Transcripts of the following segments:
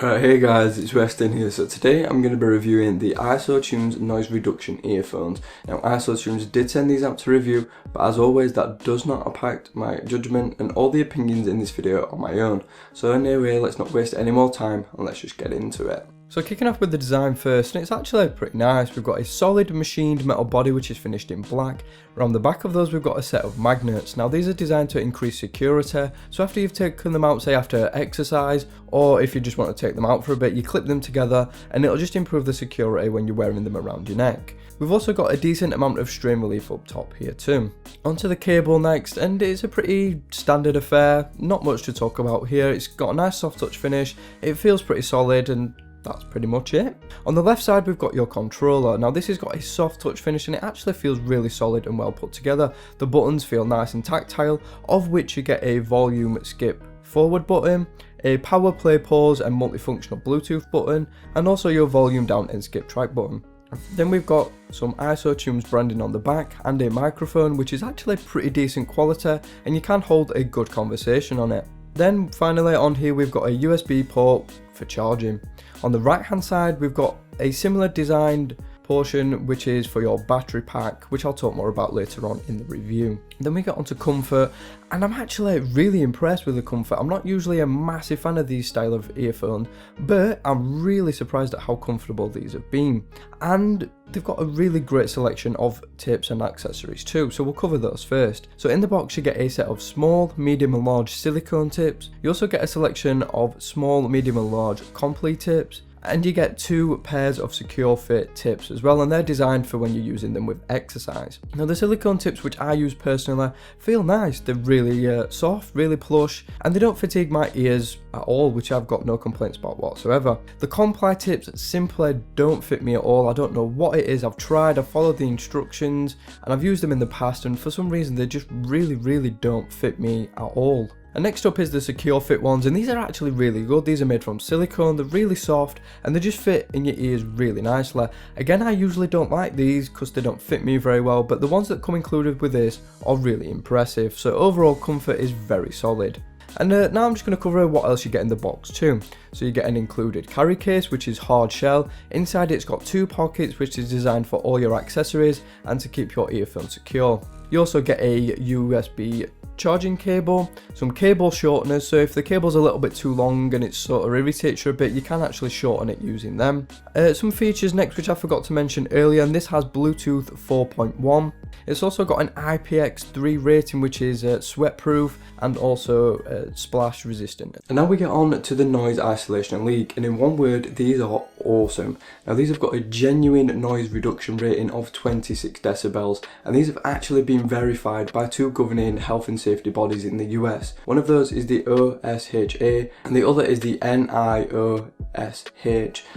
Hey guys, it's Weston here. So today I'm going to be reviewing the ISOtunes noise reduction earphones. Now ISOtunes did send these out to review, but as always that does not impact my judgment, and all the opinions in this video are my own. So anyway, let's not waste any more time and let's just get into it. So kicking off with the design first, and it's actually pretty nice. We've got a solid machined metal body which is finished in black. Around the back of those we've got a set of magnets. Now these are designed to increase security, so after you've taken them out, say after exercise, or if you just want to take them out for a bit, you clip them together and it'll just improve the security when you're wearing them around your neck. We've also got a decent amount of strain relief up top here too. Onto the cable next, and it's a pretty standard affair, not much to talk about here. It's got a nice soft touch finish, it feels pretty solid, and that's pretty much it. On the left side we've got your controller. Now this has got a soft touch finish and it actually feels really solid and well put together. The buttons feel nice and tactile, of which you get a volume skip forward button, a power play pause and multifunctional Bluetooth button, and also your volume down and skip track button. Then we've got some ISOtunes branding on the back and a microphone which is actually pretty decent quality, and you can hold a good conversation on it. Then finally on here we've got a USB port for charging. On the right hand side we've got a similar designed portion which is for your battery pack, which I'll talk more about later on in the review. Then we get onto comfort, and I'm actually really impressed with the comfort. I'm not usually a massive fan of these style of earphones, but I'm really surprised at how comfortable these have been. And they've got a really great selection of tips and accessories too, so we'll cover those first. So in the box you get a set of small, medium and large silicone tips. You also get a selection of small, medium and large complete tips. And you get 2 pairs of secure fit tips as well, and they're designed for when you're using them with exercise. Now the silicone tips, which I use personally, feel nice. They're really soft, really plush, and they don't fatigue my ears at all, which I've got no complaints about whatsoever. The comply tips simply don't fit me at all. I don't know what it is. I've tried, I've followed the instructions, and I've used them in the past, and for some reason they just really don't fit me at all. And next up is the secure fit ones, and these are actually really good. These are made from silicone, they're really soft, and they just fit in your ears really nicely. Again, I usually don't like these because they don't fit me very well, but the ones that come included with this are really impressive. So overall comfort is very solid. And now I'm just going to cover what else you get in the box too. So you get an included carry case which is hard shell. Inside it's got 2 pockets which is designed for all your accessories and to keep your earphones secure. You also get a USB charging cable, some cable shorteners, so if the cable's a little bit too long and it sort of irritates you a bit, you can actually shorten it using them. Some features next which I forgot to mention earlier, and this has Bluetooth 4.1. It's also got an IPX3 rating which is sweat proof and also splash resistant. And now we get on to the noise isolation and leak, and in one word, these are awesome. Now these have got a genuine noise reduction rating of 26 decibels, and these have actually been verified by 2 governing health and safety bodies in the US. One of those is the OSHA and the other is the NIOSH,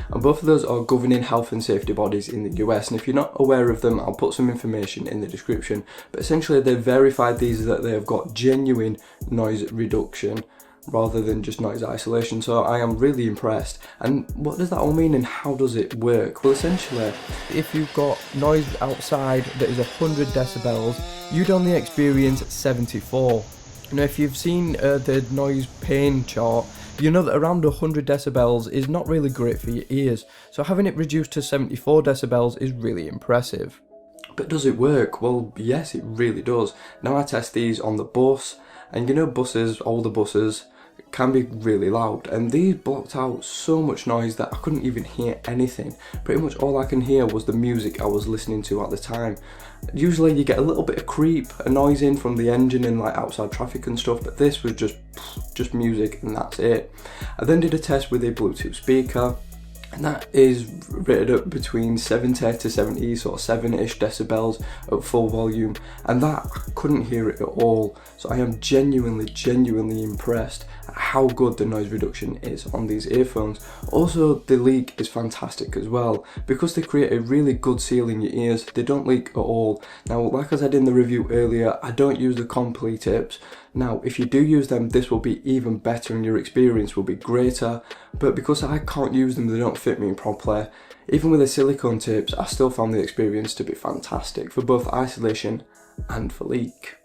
and both of those are governing health and safety bodies in the US, and if you're not aware of them, I'll put some information in the description, but essentially they've verified these that they have got genuine noise reduction rather than just noise isolation. So I am really impressed. And what does that all mean and how does it work? Well, essentially if you've got noise outside that is 100 decibels, you'd only experience 74. Now if you've seen the noise pain chart, you know that around 100 decibels is not really great for your ears, so having it reduced to 74 decibels is really impressive. But does it work? Well, yes, it really does. Now I test these on the bus, and you know buses, older buses, can be really loud, and these blocked out so much noise that I couldn't even hear anything. Pretty much all I can hear was the music I was listening to at the time. Usually you get a little bit of creep, a noise in from the engine and like outside traffic and stuff, but this was just music and that's it. I then did a test with a Bluetooth speaker, and that is rated up between 70 to 70, sort of 7-ish decibels at full volume, and that I couldn't hear it at all. So I am genuinely impressed at how good the noise reduction is on these earphones. Also, the leak is fantastic as well, because they create a really good seal in your ears. They don't leak at all. Now, like I said in the review earlier, I don't use the complete tips. Now, if you do use them, this will be even better and your experience will be greater, but because I can't use them, they don't fit me properly. Even with the silicone tips, I still found the experience to be fantastic for both isolation and for leak.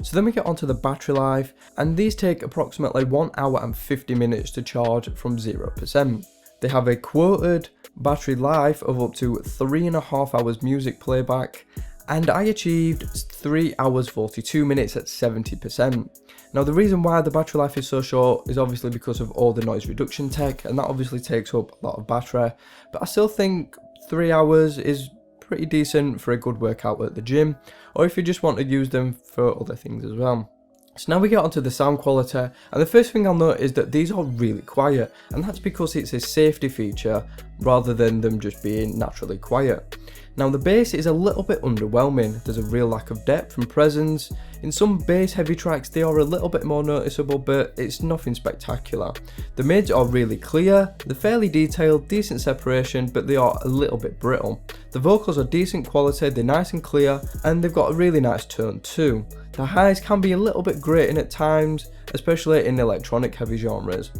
So then we get onto the battery life, and these take approximately 1 hour and 50 minutes to charge from 0%. They have a quoted battery life of up to 3.5 hours music playback, and I achieved 3 hours 42 minutes at 70%. Now the reason why the battery life is so short is obviously because of all the noise reduction tech, and that obviously takes up a lot of battery, but I still think 3 hours is pretty decent for a good workout at the gym, or if you just want to use them for other things as well. So now we get onto the sound quality, and the first thing I'll note is that these are really quiet, and that's because it's a safety feature rather than them just being naturally quiet. Now the bass is a little bit underwhelming. There's a real lack of depth and presence. In some bass heavy tracks they are a little bit more noticeable, but it's nothing spectacular. The mids are really clear, they're fairly detailed, decent separation, but they are a little bit brittle. The vocals are decent quality, they're nice and clear, and they've got a really nice tone too. The highs can be a little bit grating at times, especially in electronic heavy genres.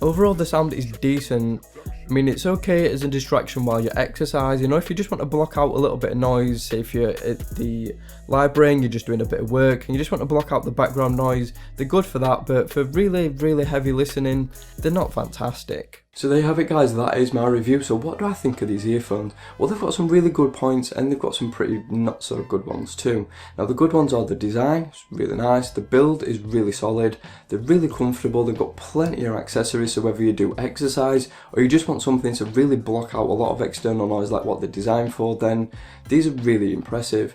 Overall the sound is decent. I mean, it's okay as a distraction while you exercise, you know, if you just want to block out a little bit of noise, say if you're at the library and you're just doing a bit of work and you just want to block out the background noise, they're good for that, but for really heavy listening, they're not fantastic. So there you have it guys, that is my review. So what do I think of these earphones? Well, they've got some really good points and they've got some pretty not so good ones too. Now the good ones are the design, it's really nice, the build is really solid, they're really comfortable, they've got plenty of accessories, so whether you do exercise or you just want something to really block out a lot of external noise like what they're designed for, then these are really impressive.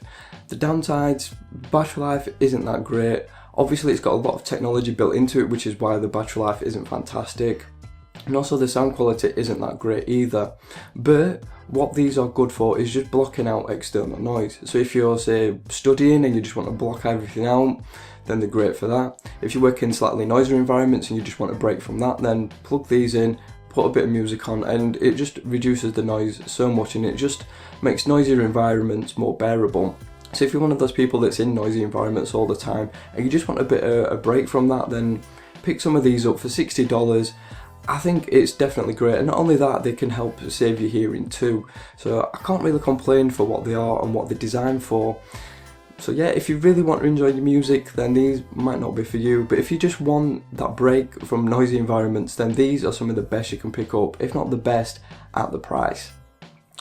The downsides, battery life isn't that great. Obviously it's got a lot of technology built into it, which is why the battery life isn't fantastic. And also the sound quality isn't that great either. But what these are good for is just blocking out external noise. So if you're, say, studying and you just want to block everything out, then they're great for that. If you work in slightly noisier environments and you just want to break from that, then plug these in, put a bit of music on, and it just reduces the noise so much, and it just makes noisier environments more bearable. So if you're one of those people that's in noisy environments all the time and you just want a bit of a break from that, then pick some of these up for $60. I think it's definitely great, and not only that, they can help save your hearing too. So I can't really complain for what they are and what they're designed for. So yeah, if you really want to enjoy your music, then these might not be for you, but if you just want that break from noisy environments, then these are some of the best you can pick up, if not the best, at the price.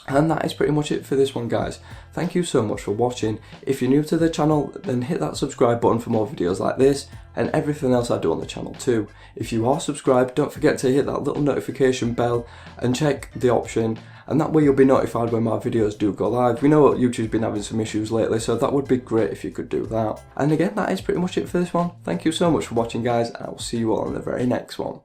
And that is pretty much it for this one guys. Thank you so much for watching. If you're new to the channel, then hit that subscribe button for more videos like this and everything else I do on the channel too. If you are subscribed, don't forget to hit that little notification bell and check the option, and that way you'll be notified when my videos do go live. We know YouTube's been having some issues lately, so that would be great if you could do that. And again, that is pretty much it for this one. Thank you so much for watching guys, and I will see you all in the very next one.